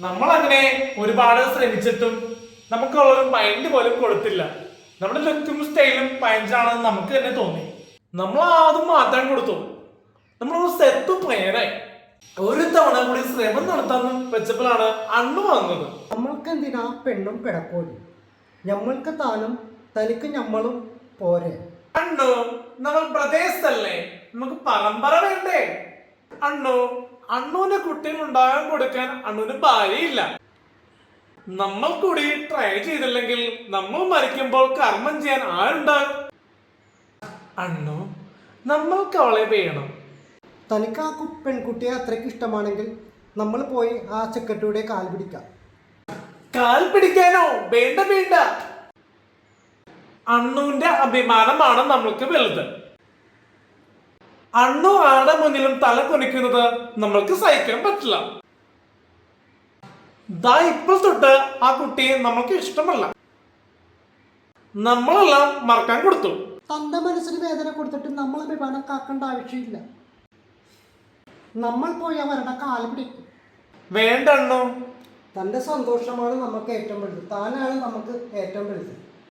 നമ്മളങ്ങനെ ഒരുപാട് ശ്രമിച്ചിട്ടും നമുക്കുള്ളൊരു മൈൻഡ് പോലും കൊടുത്തില്ല. നമ്മുടെ ലുക്കും സ്റ്റൈലും പയഞ്ചാണെന്ന് നമുക്ക് തന്നെ തോന്നി. നമ്മൾ ആദ്യം മാറ്റാൻ കൊടുത്തു. നമ്മളൊരു സെറ്റ് പ്ലെയറായി. ഒരു തവണ കൂടി ശ്രമം നടത്താന്ന് വെച്ചപ്പോഴാണ് അണ്ണു വന്നത്. നമ്മൾക്ക് എന്തിനാ പെണ്ണും പിടക്കോലും? ഞമ്മൾക്ക് താനും തനിക്ക് ഞമ്മളും പോരെ. അണ്ണു, നമ്മൾ പ്രദേശത്തല്ലേ, നമുക്ക് പരമ്പര വേണ്ടേ? അണ്ണുവിന്റെ കുട്ടികൾ ഉണ്ടാകാൻ കൊടുക്കാൻ അണ്ണുവിന് ഭാര്യയില്ല. നമ്മൾ കൂടി ട്രൈ ചെയ്തില്ലെങ്കിൽ നമ്മൾ മരിക്കുമ്പോൾ കർമ്മം ചെയ്യാൻ ആരുണ്ടാകും? അണ്ണു, നമ്മൾക്ക് അവളെ വേണം. തനിക്ക് ആ പെൺകുട്ടിയെ അത്രയ്ക്ക് ഇഷ്ടമാണെങ്കിൽ നമ്മൾ പോയി ആ ചെക്കട്ടിയുടെ കാൽ പിടിക്കാം. കാൽ പിടിക്കാനോ? വേണ്ട വേണ്ട. അണ്ണുവിന്റെ അഭിമാനമാണ് നമ്മൾക്ക് വലുത്. അണ്ണു ആരുടെ മുന്നിലും തല കുനിക്കുന്നത് നമ്മൾക്ക് സഹിക്കാൻ പറ്റില്ല. ദാ ഇപ്പോൾ തൊട്ട് ആ കുട്ടിയെ നമ്മൾക്ക് ഇഷ്ടമല്ല. നമ്മളെല്ലാം മറക്കാൻ കൊടുത്തു. തന്റെ മനസ്സിന് വേദന കൊടുത്തിട്ട് നമ്മൾ അഭിമാനം കാക്കേണ്ട ആവശ്യമില്ല. നമ്മൾ പോയി അവരുടെ കാല് പിടിക്കും. വേണ്ട അണ്ണു. തന്റെ സന്തോഷമാണ് നമുക്ക് ഏറ്റവും വലുത്. താനാണ് നമുക്ക് ഏറ്റവും വലുത്.